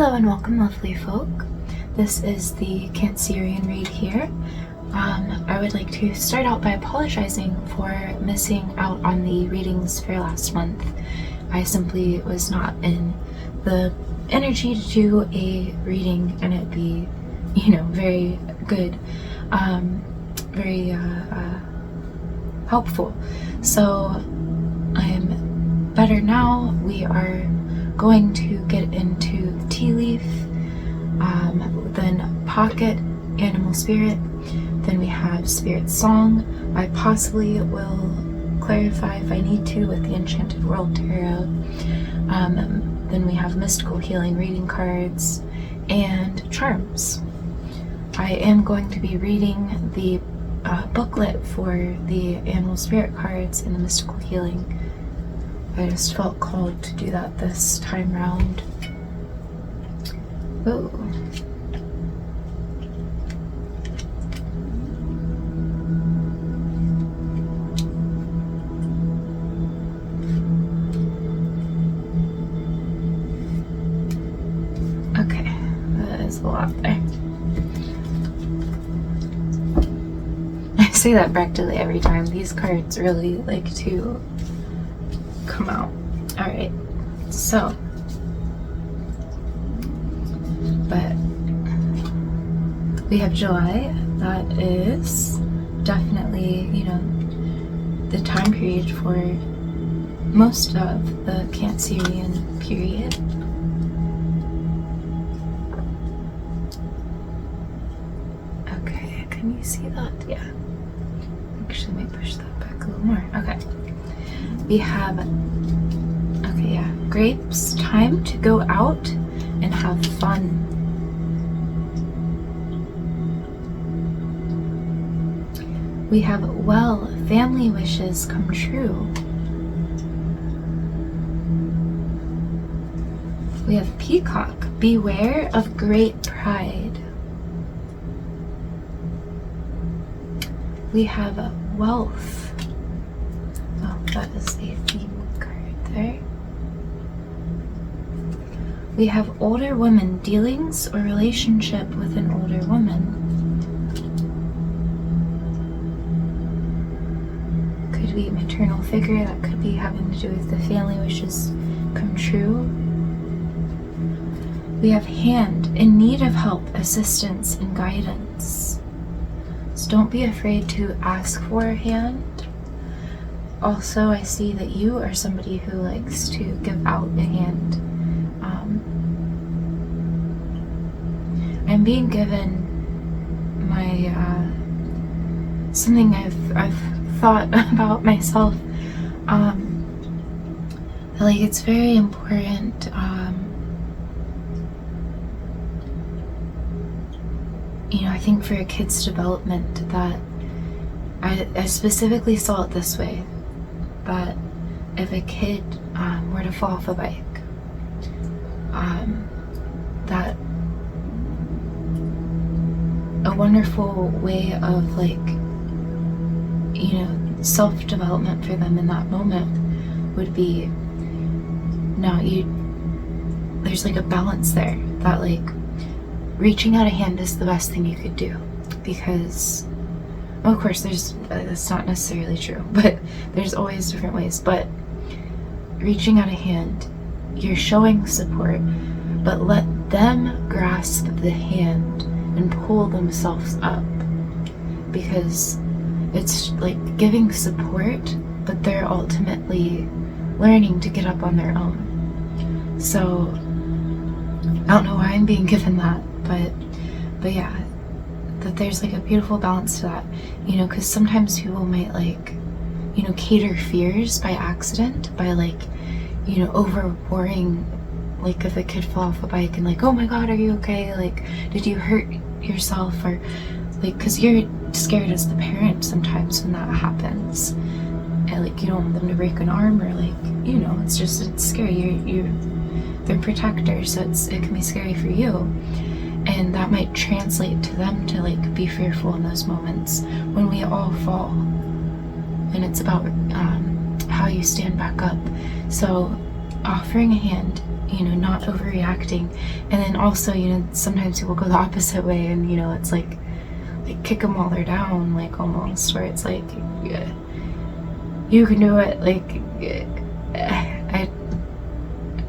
Hello and welcome, lovely folk. This is the Cancerian read here. I would like to start out by apologizing for missing out on the readings for last month. I simply was not in the energy to do a reading and it be, very good, very helpful. So I'm better now. We are going to get into the tea leaf, then pocket, animal spirit, then we have spirit song. I possibly will clarify if I need to with the Enchanted World Tarot. Then we have mystical healing reading cards and charms. I am going to be reading the booklet for the animal spirit cards and the mystical healing. I just felt called to do that this time round. Ooh. Okay, that is a lot there. I say that practically every time. These cards really like to come out. Alright, so, but we have July. That is definitely, the time period for most of the Cancerian period. Okay, can you see that? Yeah. Actually, let me push that back a little more. Okay. We have, grapes, time to go out and have fun. We have, well, family wishes come true. We have peacock, beware of great pride. We have wealth. Oh, that is a theme card there. We have older woman, dealings or relationship with an older woman. Could be maternal figure, that could be having to do with the family wishes come true. We have hand, in need of help, assistance, and guidance. So don't be afraid to ask for a hand. Also, I see that you are somebody who likes to give out a hand. I'm being given my something I've thought about myself. Like it's very important. I think for a kid's development that I specifically saw it this way. That if a kid were to fall off a bike, that a wonderful way of self-development for them in that moment would be there's a balance there that reaching out a hand is the best thing you could do, because of course that's not necessarily true, but there's always different ways. But reaching out a hand, you're showing support, but let them grasp the hand and pull themselves up, because it's giving support, but they're ultimately learning to get up on their own. So I don't know why I'm being given that, but yeah, that there's a beautiful balance to that, because sometimes people might cater fears by accident by overpouring, if a kid fall off a bike and oh my god, are you okay, did you hurt yourself, or because you're scared as the parent sometimes when that happens, and you don't want them to break an arm, or it's scary. They're protectors, so it can be scary for you, and that might translate to them to be fearful in those moments when we all fall, and it's about how you stand back up. So offering a hand, you know, not overreacting. And then also, you know, sometimes people go the opposite way, and, you know, it's like kick them while they're down, like, almost, where it's like, yeah, you can do it. Like,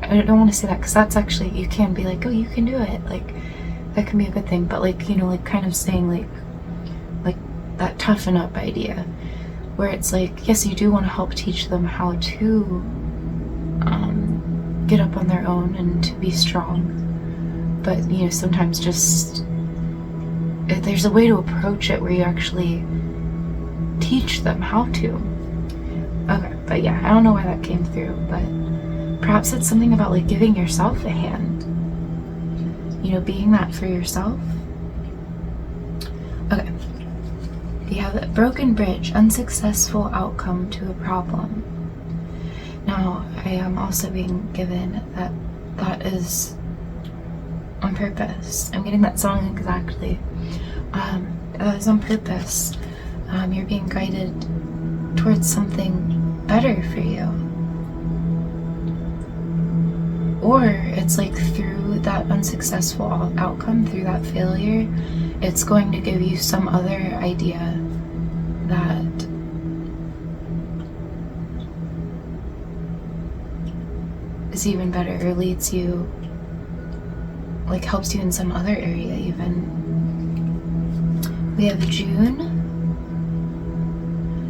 I don't want to say that, because that's actually, you can be like, oh, you can do it, like, that can be a good thing. But, like, you know, like, kind of saying like that toughen up idea, where it's like, yes, you do want to help teach them how to get up on their own and to be strong, but, you know, sometimes just there's a way to approach it where you actually teach them how to. Okay, but yeah, I don't know why that came through, but perhaps it's something about, like, giving yourself a hand, you know, being that for yourself. Okay, we have a broken bridge, unsuccessful outcome to a problem. Now, I am also being given that is on purpose. I'm getting that song exactly. That is on purpose. You're being guided towards something better for you. Or it's like, through that unsuccessful outcome, through that failure, it's going to give you some other idea that is even better, or leads you, like, helps you in some other area even. We have June.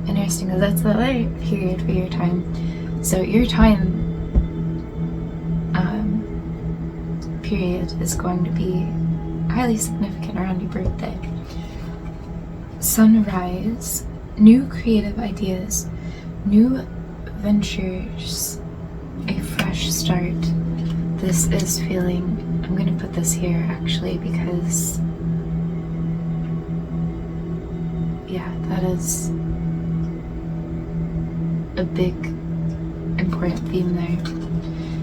Interesting, because that's the other period for your time. So your time period is going to be highly significant around your birthday. Sunrise, new creative ideas, new ventures, a fresh start. This is feeling, I'm going to put this here actually, because yeah, that is a big important theme there.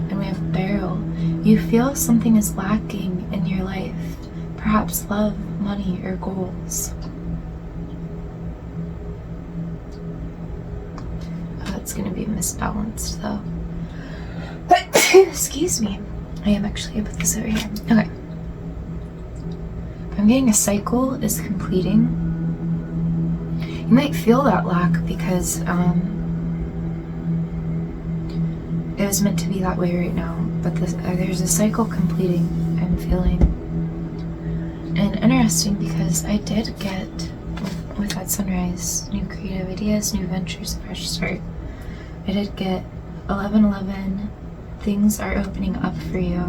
And we have barrel. You feel something is lacking in your life, perhaps love, money, or goals. Oh, it's going to be misbalanced though. Excuse me. I am actually going to put this over here. Okay. I'm getting a cycle is completing. You might feel that lack because it was meant to be that way right now, but there's a cycle completing, I'm feeling. And interesting, because I did get, with that sunrise, new creative ideas, new ventures, fresh start. I did get 1111, things are opening up for you.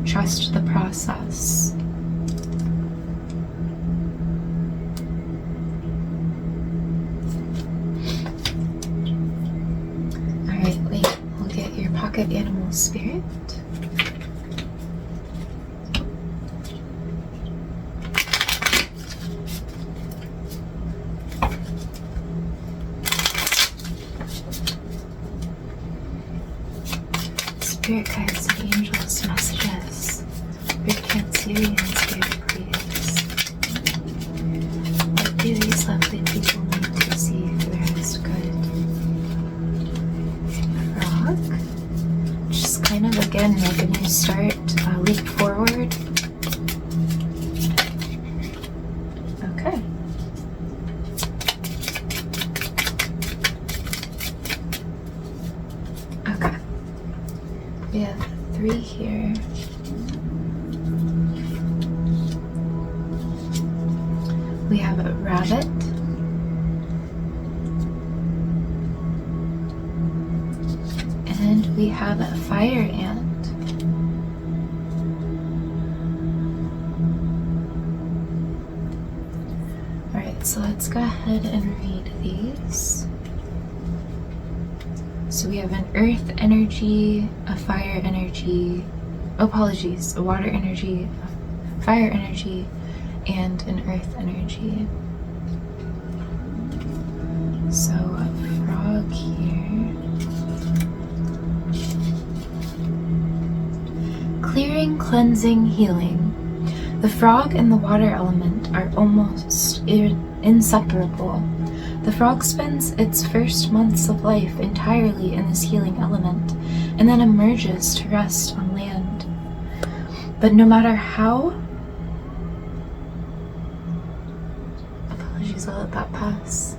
Trust the process. Alright, wait, we'll get your pocket animal spirit. Spirit guides and angels, messages. Your cancerian spirit, please. What do these lovely people need to see for their highest good? Frog. Just kind of, again, like a new start. Leap forward. Okay. Okay. We have 3 here. We have a rabbit. And we have a fire ant. Alright, so let's go ahead and read these. So we have an earth energy, a fire energy, a water energy, a fire energy, and an earth energy. So a frog here. Clearing, cleansing, healing. The frog and the water element are almost inseparable. The frog spends its first months of life entirely in this healing element, and then emerges to rest on land. But no matter how... Apologies, I'll let that pass.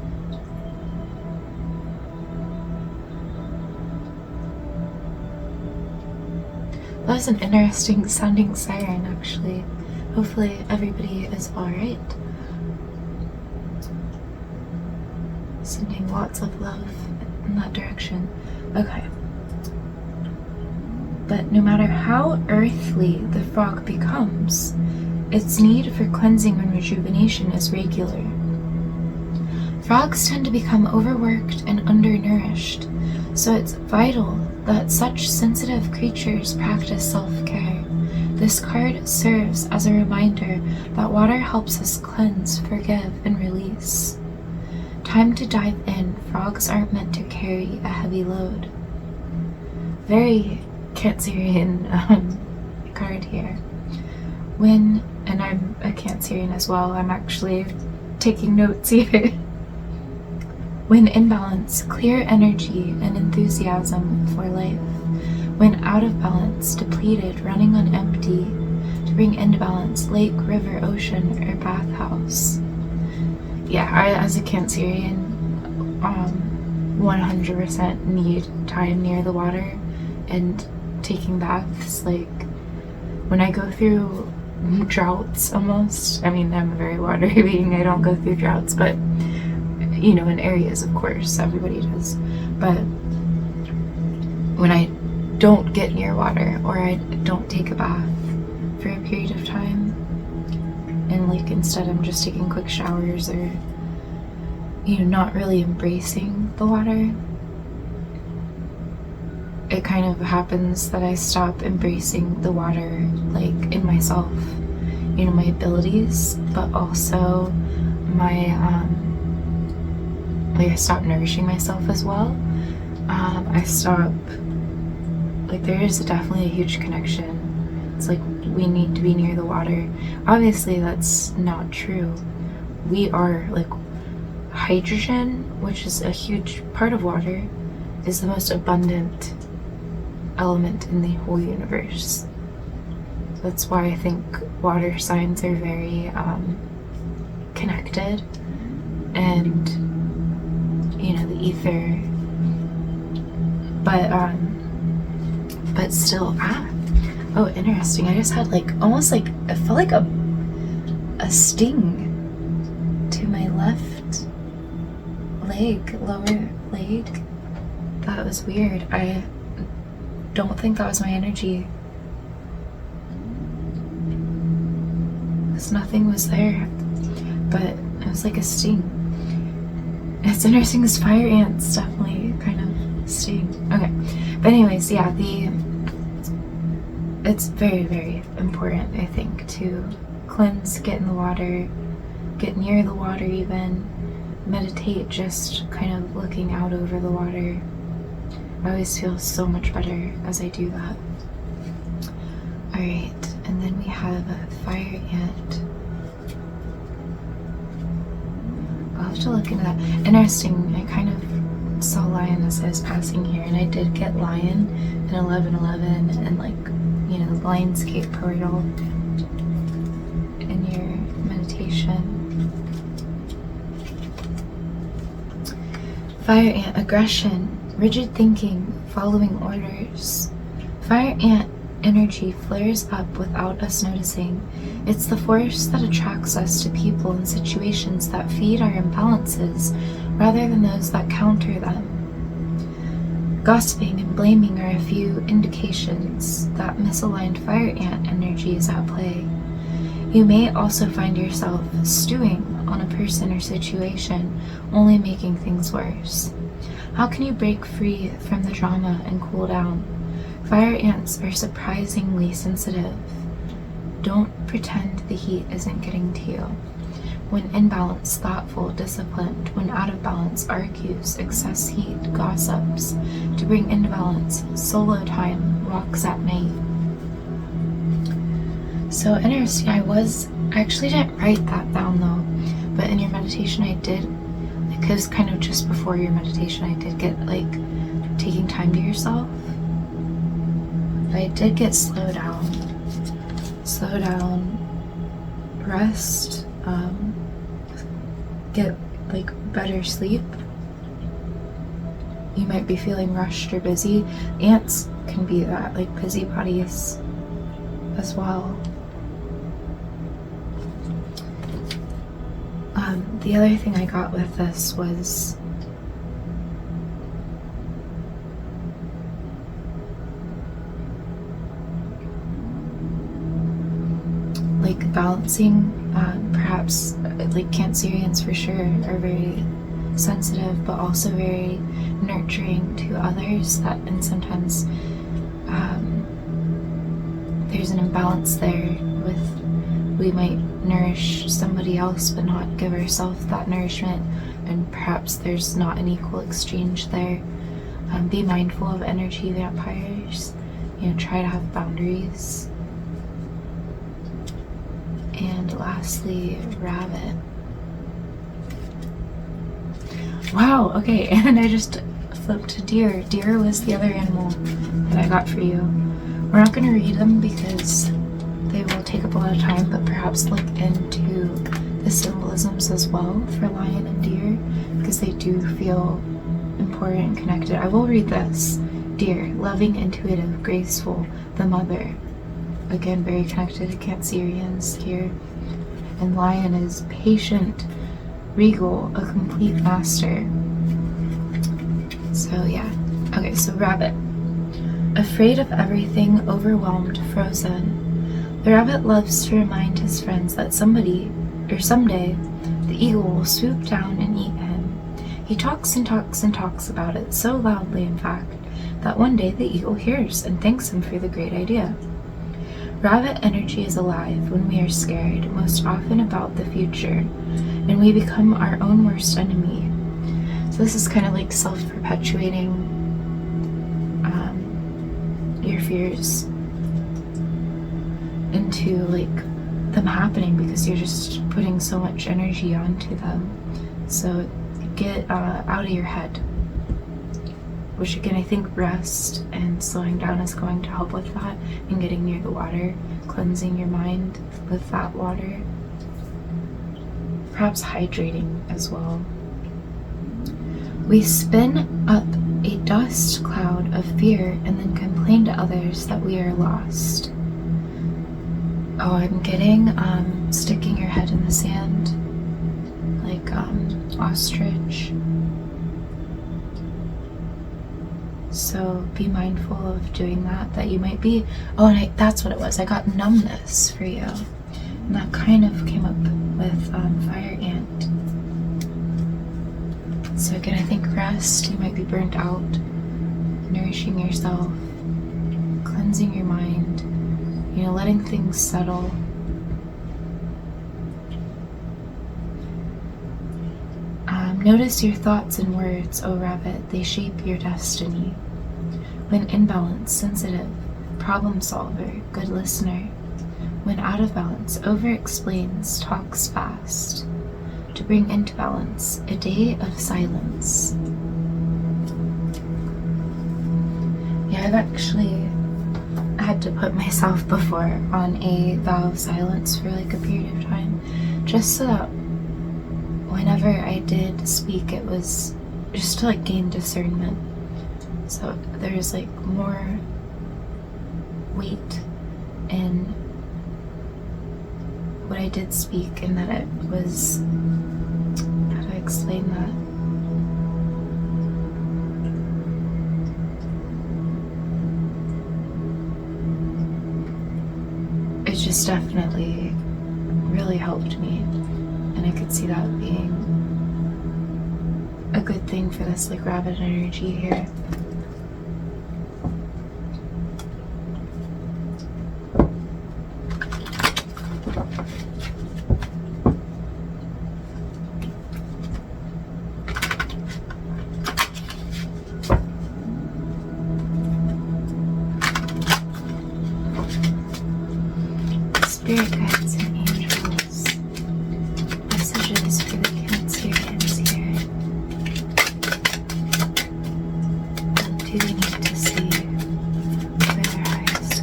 That was an interesting sounding siren, actually. Hopefully everybody is alright. Sending lots of love in that direction. Okay. But no matter how earthly the frog becomes, its need for cleansing and rejuvenation is regular. Frogs tend to become overworked and undernourished, so it's vital that such sensitive creatures practice self-care. This card serves as a reminder that water helps us cleanse, forgive, and release. Time to dive in. Frogs aren't meant to carry a heavy load. Very cancerian card here. And I'm a cancerian as well, I'm actually taking notes here. When in balance, clear energy and enthusiasm for life. When out of balance, depleted, running on empty. To bring into balance, lake, river, ocean, or bathhouse. Yeah, I, as a cancerian, 100% need time near the water and taking baths. Like, when I go through droughts almost, I mean, I'm a very watery being, I don't go through droughts, but you know, in areas, of course, everybody does. But when I don't get near water, or I don't take a bath for a period of time, and like instead I'm just taking quick showers, or you know, not really embracing the water, it kind of happens that I stop embracing the water, like in myself, you know, my abilities, but also my like I stop nourishing myself as well. I stop, like there is definitely a huge connection. It's like we need to be near the water. Obviously that's not true. We are like hydrogen, which is a huge part of water, is the most abundant element in the whole universe. That's why I think water signs are very connected, and you know, the ether, but still, oh, interesting. I just had like, almost like, it felt like a sting to my left leg, lower leg. That was weird. I don't think that was my energy. Because nothing was there, but it was like a sting. It's interesting because fire ants definitely kind of sting. Okay, but anyways, yeah, it's very, very important, I think, to cleanse, get in the water, get near the water even, meditate, just kind of looking out over the water. I always feel so much better as I do that. Alright, and then we have a fire ant. I'll have to look into that. Interesting, I kind of saw lion as I was passing here, and I did get lion in 1111 and like, you know, the Lionsgate portal in your meditation. Fire ant, aggression, rigid thinking, following orders. Fire ant energy flares up without us noticing. It's the force that attracts us to people and situations that feed our imbalances rather than those that counter them. Gossiping and blaming are a few indications that misaligned fire ant energy is at play. You may also find yourself stewing on a person or situation, only making things worse. How can you break free from the drama and cool down? Fire ants are surprisingly sensitive. Don't pretend the heat isn't getting to you. When in balance, thoughtful, disciplined. When out of balance, argues, excess heat, gossips. To bring into balance, solo time, walks at night. So interesting, I actually didn't write that down though, but in your meditation I did, because kind of just before your meditation I did get like taking time to yourself. But I did get slow down, rest, get like better sleep. You might be feeling rushed or busy. Ants can be that, like busybodies as well. The other thing I got with this was like balancing. Perhaps like cancerians for sure are very sensitive, but also very nurturing to others, and sometimes there's an imbalance there with, we might nourish somebody else but not give ourselves that nourishment, and perhaps there's not an equal exchange there. Be mindful of energy vampires, try to have boundaries. And lastly, rabbit. Wow, okay, and I just flipped to deer. Deer was the other animal that I got for you. We're not going to read them because they will take up a lot of time, but perhaps look into the symbolisms as well for lion and deer, because they do feel important and connected. I will read this. Deer, loving, intuitive, graceful, the mother. Again, very connected to cancerians here. And lion is patient, regal, a complete master. So yeah. Okay, so rabbit. Afraid of everything, overwhelmed, frozen. The rabbit loves to remind his friends that somebody, or someday, the eagle will swoop down and eat him. He talks and talks and talks about it, so loudly in fact, that one day the eagle hears and thanks him for the great idea. Rabbit energy is alive when we are scared, most often about the future, and we become our own worst enemy. So this is kind of like self-perpetuating your fears into like them happening because you're just putting so much energy onto them. So get out of your head, which again I think rest and slowing down is going to help with that, and getting near the water, cleansing your mind with that water, perhaps hydrating as well. We spin up a dust cloud of fear and then complain to others that we are lost. Oh, I'm getting sticking your head in the sand, like ostrich. So be mindful of doing that you might be, that's what it was. I got numbness for you. And that kind of came up with fire ant. So again, I think rest, you might be burnt out, nourishing yourself, cleansing your mind, letting things settle. Notice your thoughts and words, O rabbit, they shape your destiny. When in balance, sensitive, problem solver, good listener. When out of balance, over-explains, talks fast. To bring into balance, a day of silence. Yeah, I've actually had to put myself before on a vow of silence for like a period of time, just so that whenever I did speak, it was just to like gain discernment. So there's like more weight in what I did speak, and that it was, how do I explain that? It just definitely really helped me, and I could see that being a good thing for this like rabbit energy here. Spirit guides and angels, messages for the cancerians here. What do they need to see for their highest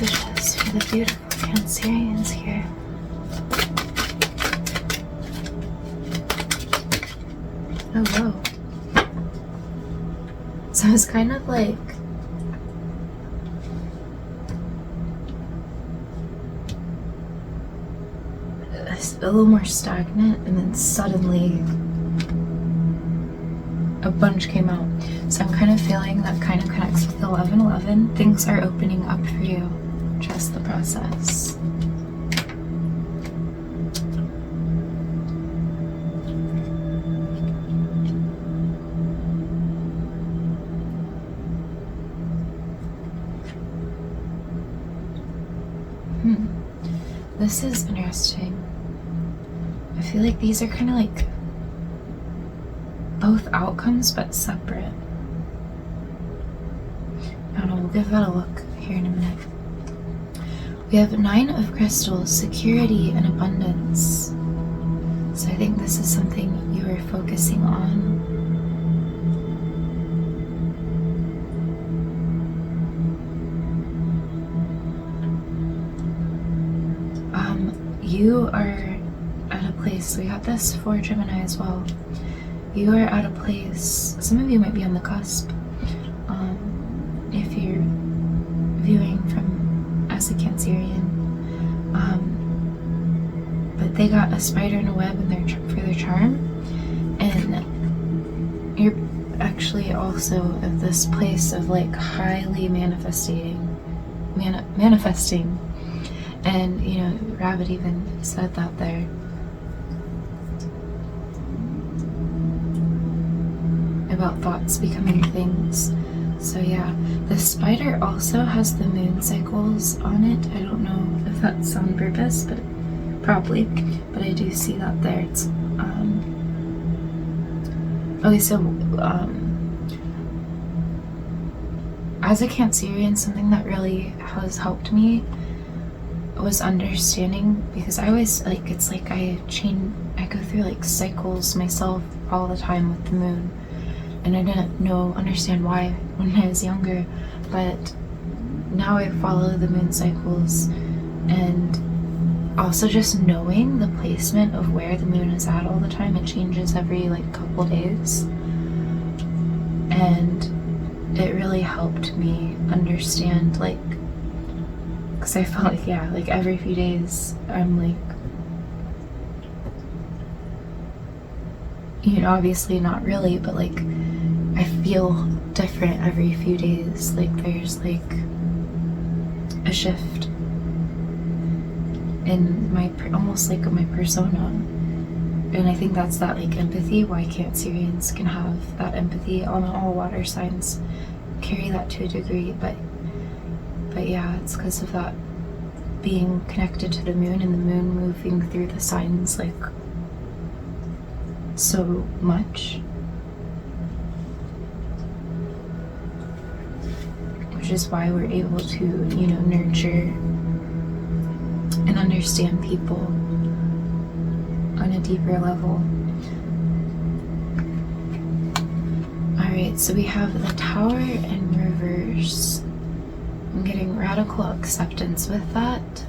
messages for the beautiful Cancerians here. Oh, whoa. So it's kind of like a little more stagnant, and then suddenly a bunch came out. So I'm kind of feeling that kind of connects with 1111. Things are opening up for you. Trust the process. This is interesting. I feel like these are kind of like both outcomes but separate. I don't know, we'll give that a look here in a minute. We have 9 of crystals, security and abundance. So I think this is something you are focusing on. You are at a place, we got this for Gemini as well. You are at a place, some of you might be on the cusp. If you're viewing from as a Cancerian. But they got a spider in a web in for their charm. And you're actually also at this place of like highly manifesting. And, you know, Rabbit even said that there. About thoughts becoming things. So yeah, the spider also has the moon cycles on it. I don't know if that's on purpose, but probably. But I do see that there. It's, okay, so, as a Cancerian, something that really has helped me was understanding, because I always like, it's like I go through like cycles myself all the time with the moon, and I didn't understand why when I was younger, but now I follow the moon cycles. And also just knowing the placement of where the moon is at all the time, it changes every like couple days, and it really helped me understand, like, because I felt like, yeah, like every few days I'm like, you know, obviously not really, but like I feel different every few days. Like there's like a shift in my, almost like my persona. And I think that's that like empathy, why Cancerians can have that empathy. All water signs carry that to a degree, but yeah, it's because of that being connected to the moon, and the moon moving through the signs like so much, which is why we're able to, you know, nurture and understand people on a deeper level. Alright, so we have the Tower in reverse. I'm getting radical acceptance with that.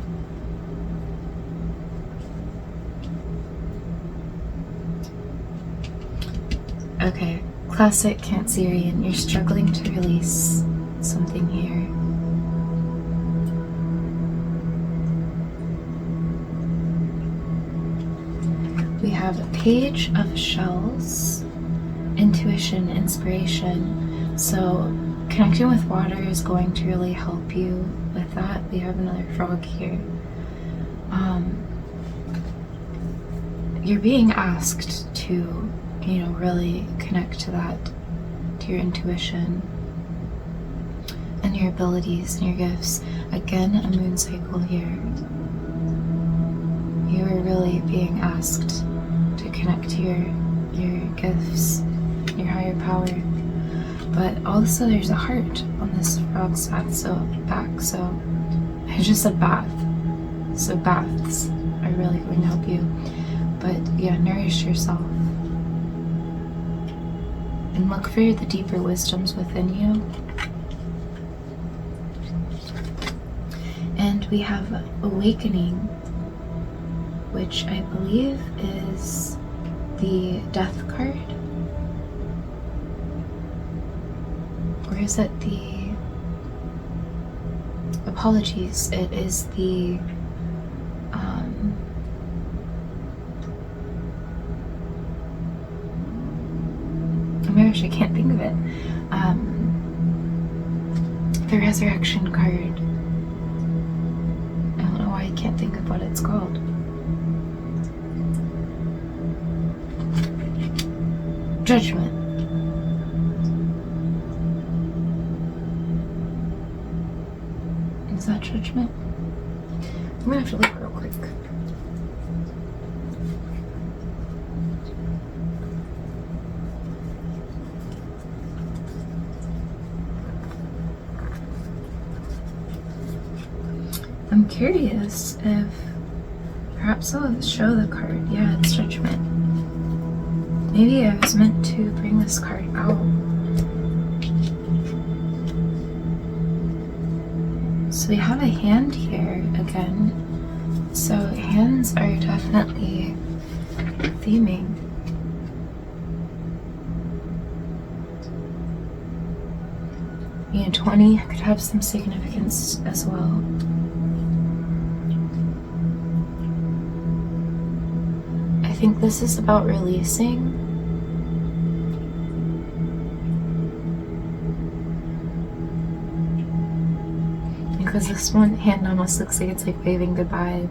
Okay, classic Cancerian. You're struggling to release something here. We have a Page of Shells, intuition, inspiration. So connecting with water is going to really help you with that. We have another frog here. You're being asked to, you know, really connect to that, to your intuition and your abilities and your gifts. Again, a moon cycle here. You are really being asked to connect to your gifts, your higher power. But also there's a heart on this frog's back, so I just said bath. So baths are really going to help you. But yeah, nourish yourself. And look for the deeper wisdoms within you. And we have awakening, which I believe is the death card. Or is it the... Apologies, it is the... oh my gosh, I can't think of it. The resurrection card. I don't know why I can't think of what it's called. Judgment. Is that judgment? I'm gonna have to look real quick. I'm curious if perhaps I'll show the card. Yeah, it's judgment. Maybe I was meant to bring this card out. So we have a hand here again. So hands are definitely theming. Yeah, 20 could have some significance as well. I think this is about releasing. Because this one hand almost looks like it's like waving goodbye.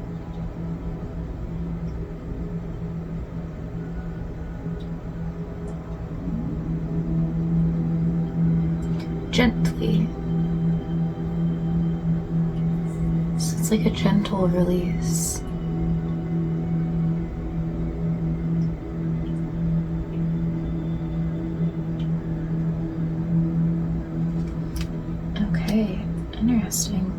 Gently. So it's like a gentle release. Okay, interesting.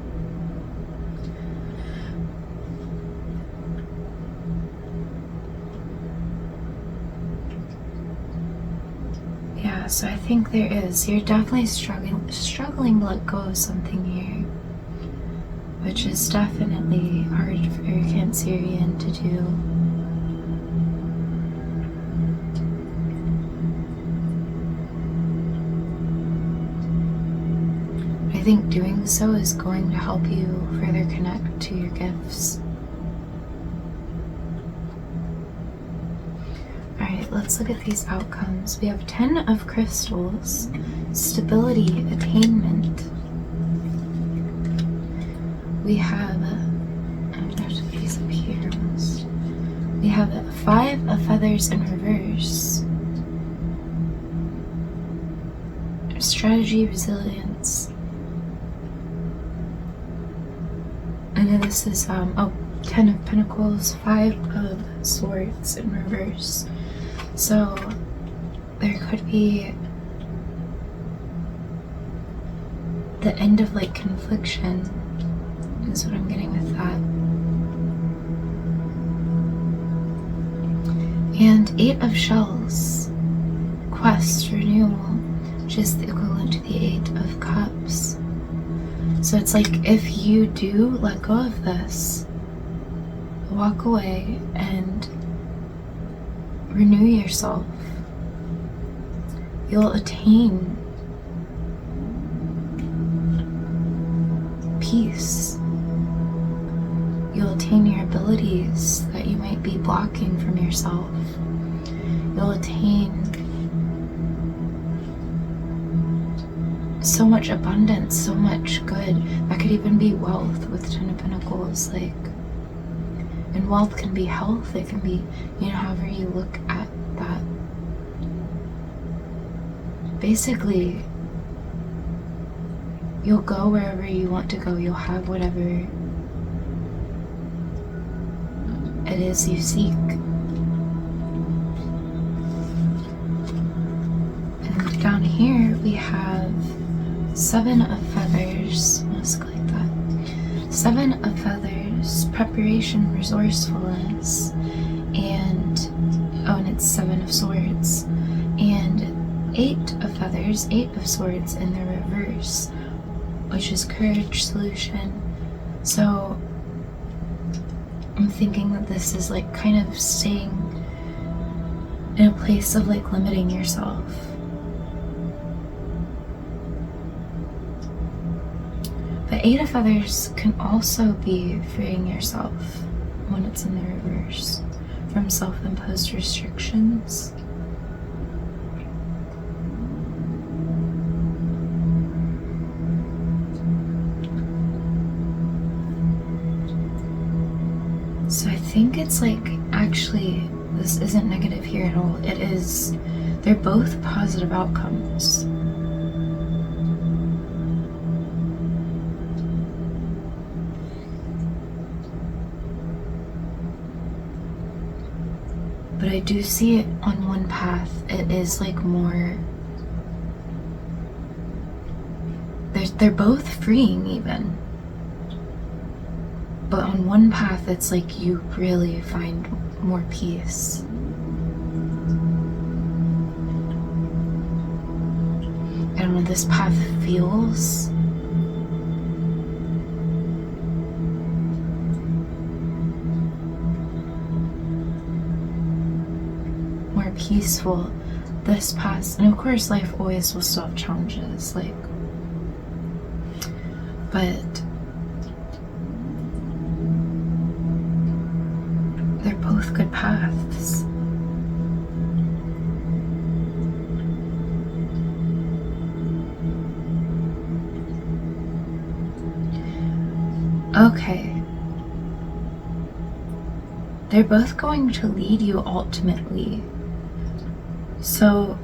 Yeah, so I think there is. You're definitely struggling to let go of something here, which is definitely hard for a cancerian to do. I think doing so is going to help you further connect to your gifts. Alright, let's look at these outcomes. We have 10 of crystals, stability, attainment. We have, I'm gonna have to put these up here almost. We have 5 of feathers in reverse. Strategy, resilience. And then this is, 10 of pentacles, 5 of swords in reverse. So there could be the end of like confliction is what I'm getting with that. And 8 of shells, quest, renewal, which is the equivalent to the 8 of cups. So it's like if you do let go of this, walk away and renew yourself, you'll attain peace. You'll attain your abilities that you might be blocking from yourself. You'll attain so much abundance, so much good. That could even be wealth with 10 of Pentacles, like, and wealth can be health, it can be, you know, however you look at that. Basically, you'll go wherever you want to go, you'll have whatever it is you seek. And down here we have 7 of feathers, let's go like that. 7 of feathers, preparation, resourcefulness, and it's 7 of swords, and 8 of feathers, 8 of swords in the reverse, which is courage, solution, So I'm thinking that this is like kind of staying in a place of like limiting yourself. The Eight of Feathers can also be freeing yourself when it's in the reverse from self-imposed restrictions. So I think it's like, actually, this isn't negative here at all. It is, they're both positive outcomes. But I do see it on one path. It is like more, they're both freeing even. But on one path, it's like you really find more peace. I don't know, this path feels more peaceful. This path, and of course life always will still have challenges, like, but they're both good paths. Okay. They're both going to lead you ultimately. So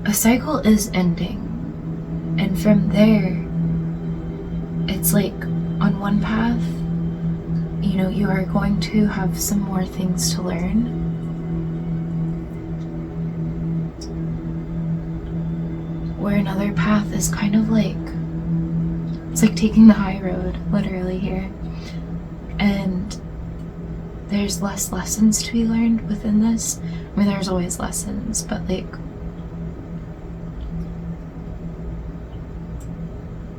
a cycle is ending. And from there, it's like on one path, you know, you are going to have some more things to learn. Where another path is kind of like, it's like taking the high road, literally here. And there's less lessons to be learned within this. I mean, there's always lessons, but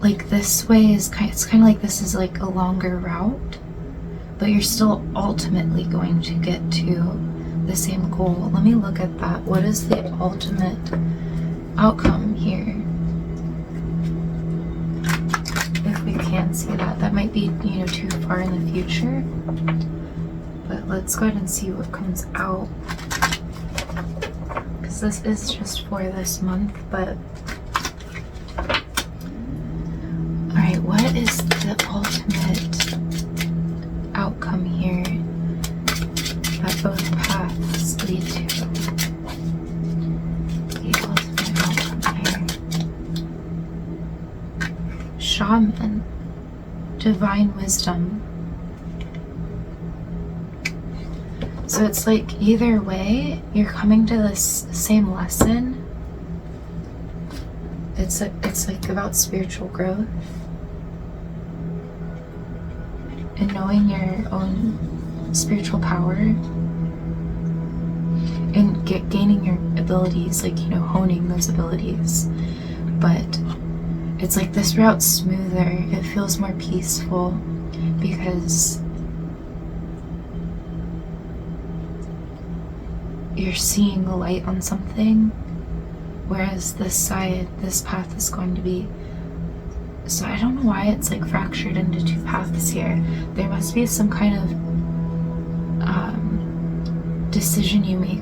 like this way is it's kind of like this is like a longer route, but you're still ultimately going to get to the same goal. Let me look at that. What is the ultimate outcome here? If we can see that. That might be, you know, too far in the future. But let's go ahead and see what comes out. Because this is just for this month, but alright, what is the ultimate outcome here that both paths lead to? The ultimate outcome here. Shaman. Divine wisdom. So it's like either way, you're coming to this same lesson. It's like about spiritual growth and knowing your own spiritual power and gaining your abilities, like, you know, honing those abilities. But it's like this route's smoother. It feels more peaceful because you're seeing the light on something, whereas this path is going to be, so I don't know why it's like fractured into two paths here. There must be some kind of decision you make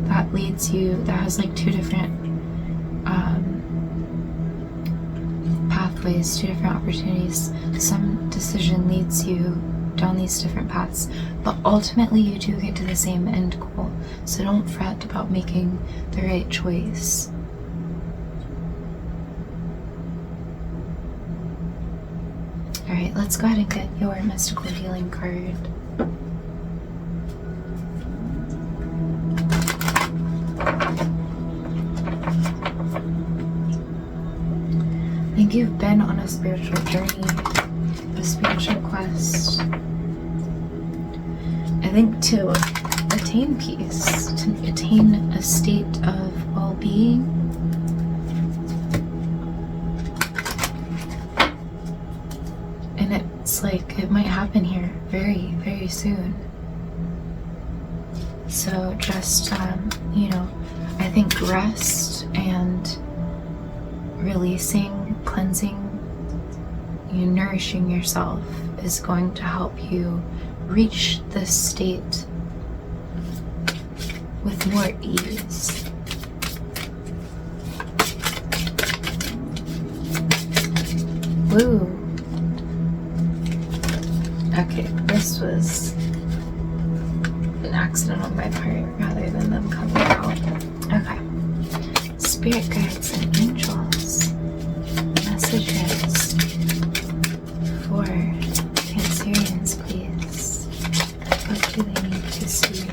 that leads you, that has like two different pathways, two different opportunities. Some decision leads you down these different paths, but ultimately you do get to the same end goal. So don't fret about making the right choice. Alright, let's go ahead and get your mystical healing card. I think you've been on a spiritual journey, a spiritual quest. I think to attain peace, to attain a state of well-being, and It's like it might happen here very, very soon. So just, you know, I think rest and releasing, cleansing, you nourishing yourself is going to help you reach this state with more ease. Woo! Okay, this was an accident on my part rather than them coming out. Okay. Spirit guides and angels. Messages for Cancerians, please. What do they need to see?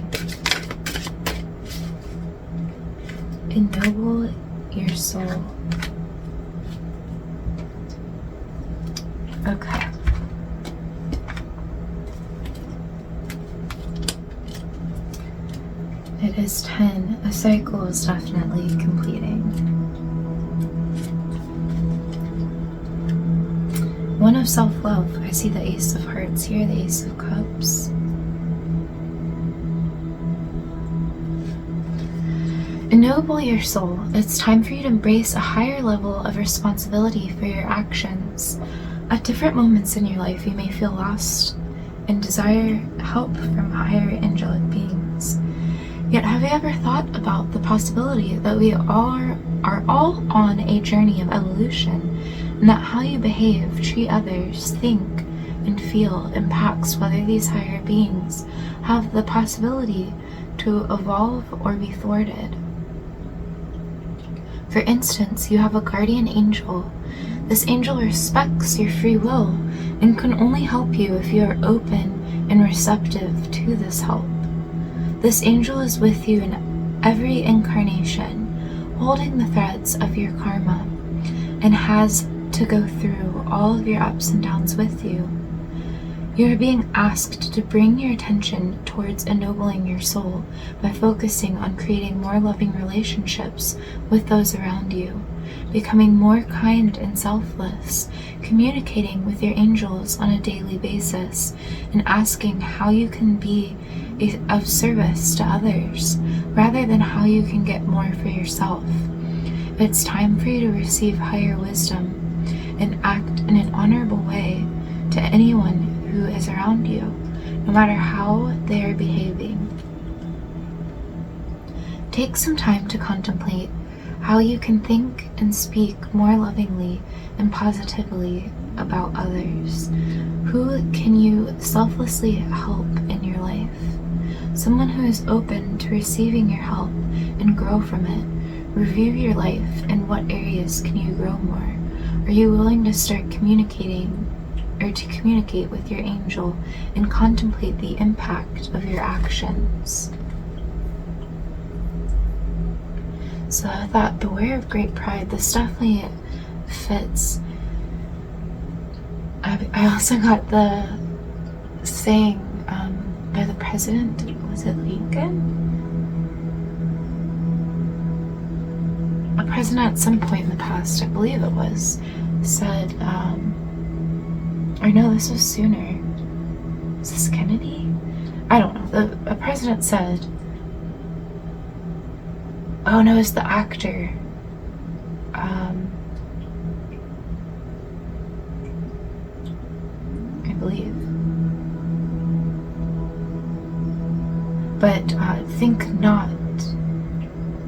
Ennoble your soul. Okay. It is 10. A cycle is definitely completing. One of self-love. I see the Ace of Hearts here, the Ace of Cups. Ennoble your soul. It's time for you to embrace a higher level of responsibility for your actions. At different moments in your life, you may feel lost and desire help from higher angelic beings. Yet have you ever thought about the possibility that we are all on a journey of evolution, and that how you behave, treat others, think, and feel impacts whether these higher beings have the possibility to evolve or be thwarted? For instance, you have a guardian angel. This angel respects your free will and can only help you if you are open and receptive to this help. This angel is with you in every incarnation, holding the threads of your karma, and has to go through all of your ups and downs with you. You are being asked to bring your attention towards ennobling your soul by focusing on creating more loving relationships with those around you, becoming more kind and selfless, communicating with your angels on a daily basis, and asking how you can be of service to others, rather than how you can get more for yourself. It's time for you to receive higher wisdom and act in an honorable way to anyone who is around you, no matter how they are behaving. Take some time to contemplate how you can think and speak more lovingly and positively about others. Who can you selflessly help in your life? Someone who is open to receiving your help and grow from it. Review your life and what areas can you grow more. Are you willing to start communicating with your angel and contemplate the impact of your actions? So I thought, beware of great pride. This definitely fits. I also got the saying by the president, was it Lincoln? A president at some point in the past, I believe it was, said, or no, this was sooner. Was this Kennedy? I don't know. A president said, oh no, it's the actor. I believe. But think not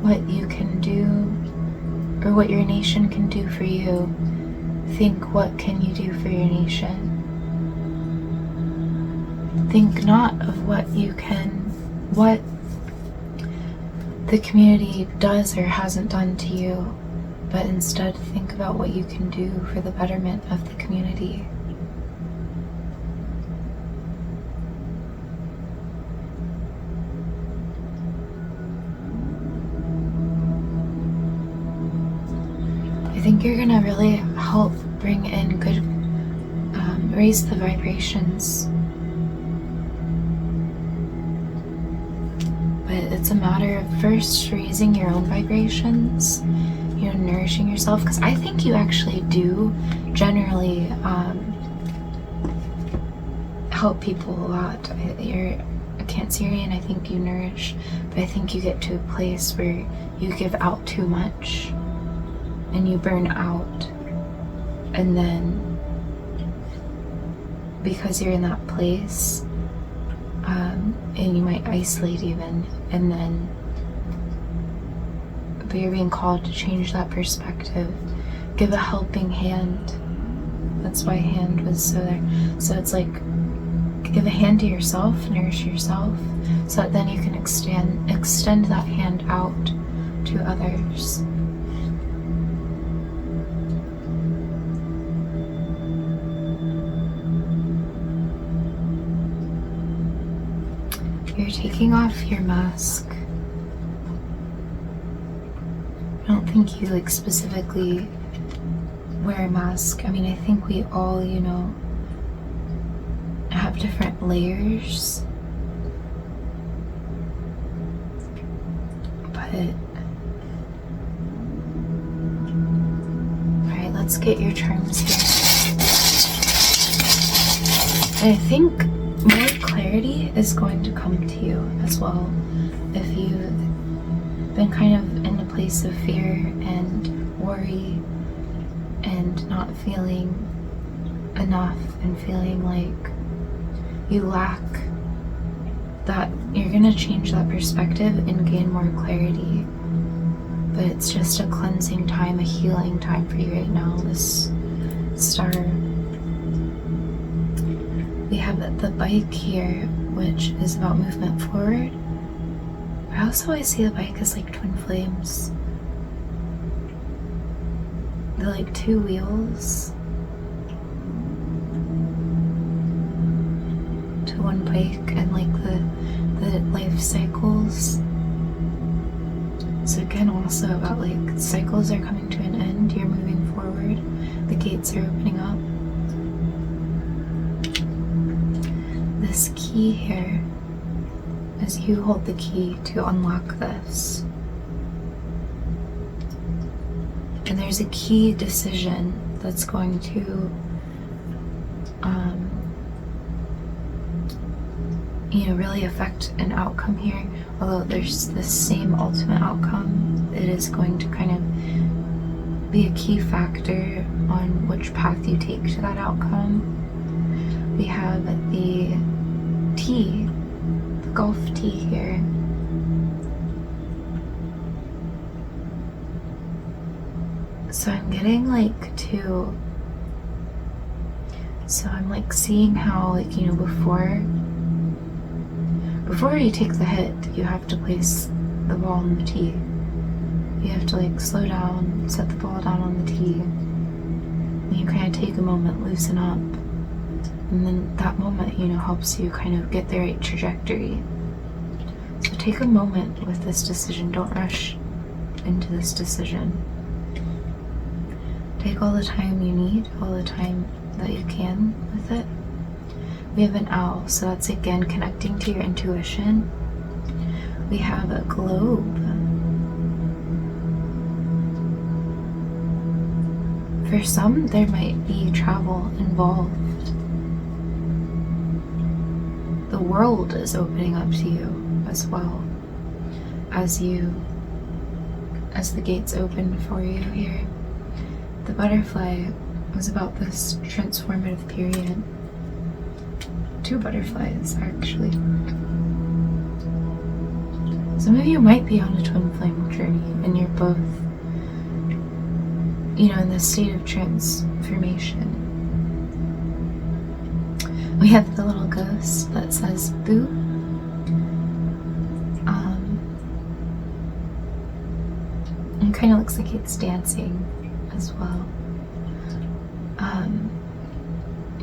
what you can do or what your nation can do for you. Think what can you do for your nation. Think not of what the community does or hasn't done to you, but instead think about what you can do for the betterment of the community. I think you're gonna really help bring in good, raise the vibrations. But it's a matter of first raising your own vibrations, nourishing yourself, because I think you actually do generally help people a lot. You're a cancerian, I think you nourish, but I think you get to a place where you give out too much and you burn out, and then because you're in that place, and you might isolate even, and then but you're being called to change that perspective, give a helping hand. That's why hand was so there. So it's like, give a hand to yourself, nourish yourself, so that then you can extend that hand out to others. You're taking off your mask. I don't think you like specifically wear a mask. I mean, I think we all, you know, have different layers. But alright, let's get your charms here. And I think more clarity is going to come to you as well. If you've been kind of in a place of fear and worry and not feeling enough and feeling like you lack that, you're going to change that perspective and gain more clarity. But it's just a cleansing time, a healing time for you right now, this star. We have the bike here, which is about movement forward. But I also always see the bike as like twin flames. They're like two wheels to one bike, and like the life cycles. So again, also about like cycles are coming to an end, you're moving forward, the gates are opening up. This key here, as you hold the key to unlock this. And there's a key decision that's going to, you know, really affect an outcome here. Although there's the same ultimate outcome, it is going to kind of be a key factor on which path you take to that outcome. We have the T, the golf tee here. So I'm getting like two. So I'm like seeing how, like, you know, before you take the hit, you have to place the ball on the tee. You have to like slow down, set the ball down on the tee. And you kind of take a moment, loosen up. And then that moment, you know, helps you kind of get the right trajectory. So take a moment with this decision. Don't rush into this decision. Take all the time you need, all the time that you can with it. We have an owl, so that's again connecting to your intuition. We have a globe. For some, there might be travel involved. The world is opening up to you as well as the gates open for you here. The butterfly was about this transformative period. Two butterflies, actually. Some of you might be on a twin flame journey, and you're both, you know, in this state of transformation. We have the little ghost that says boo. It kind of looks like it's dancing as well.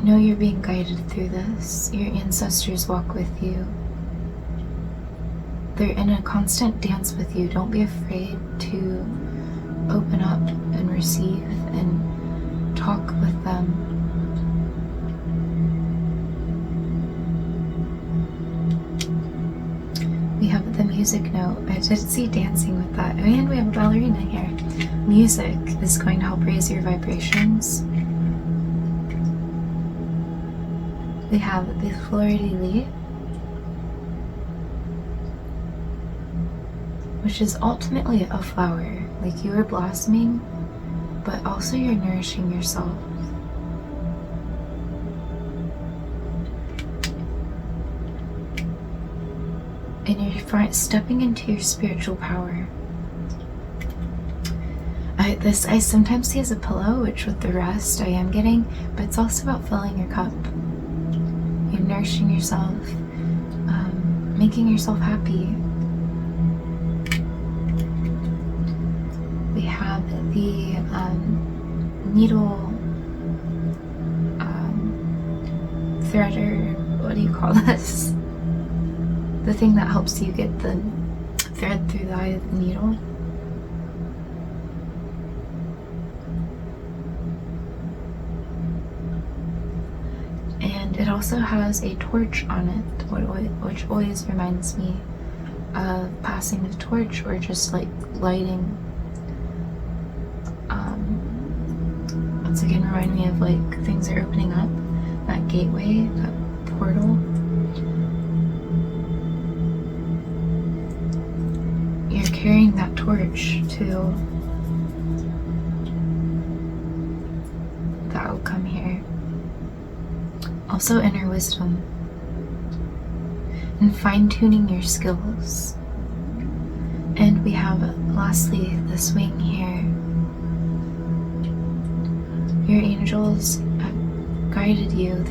Know you're being guided through this. Your ancestors walk with you. They're in a constant dance with you. Don't be afraid to open up and receive and talk with them. We have the music note. I did see dancing with that. And we have a ballerina here. Music is going to help raise your vibrations. We have the fleur-de-lis, which is ultimately a flower. Like, you are blossoming, but also you're nourishing yourself. And you're stepping into your spiritual power. This I sometimes see as a pillow, which with the rest I am getting, but it's also about filling your cup. You're nourishing yourself, making yourself happy. We have the needle threader. What do you call this? The thing that helps you get the thread through the eye of the needle. And it also has a torch on it, which always reminds me of passing the torch or just like lighting. Once again, remind me of like things are opening up, that gateway, that portal. You're carrying that torch to the outcome here. Also inner wisdom and fine-tuning your skills. And we have lastly the swing here. Your angels have guided you.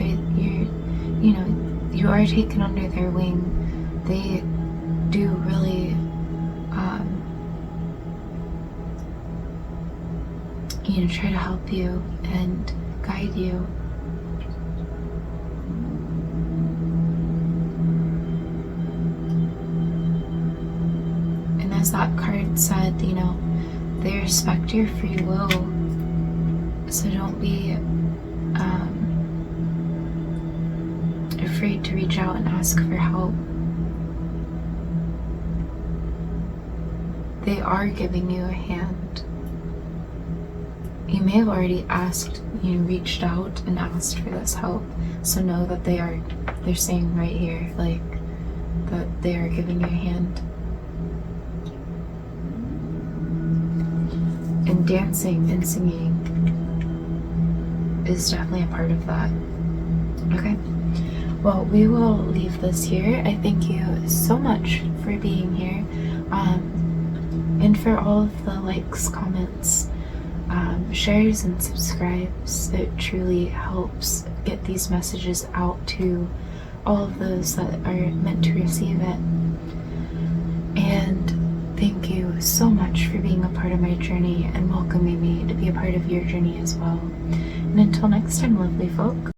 You are taken under their wing. They do really try to help you and guide you. And as that card said, they respect your free will, so don't be afraid to reach out and ask for help. They are giving you a hand. You may have already asked, reached out and asked for this help, so know that they're saying right here, like, that they are giving you a hand. And dancing and singing is definitely a part of that. Okay, well, we will leave this here. I thank you so much for being here, and for all of the likes, comments, shares and subscribes. It truly helps get these messages out to all of those that are meant to receive it. And thank you so much for being a part of my journey and welcoming me to be a part of your journey as well. And until next time, lovely folk,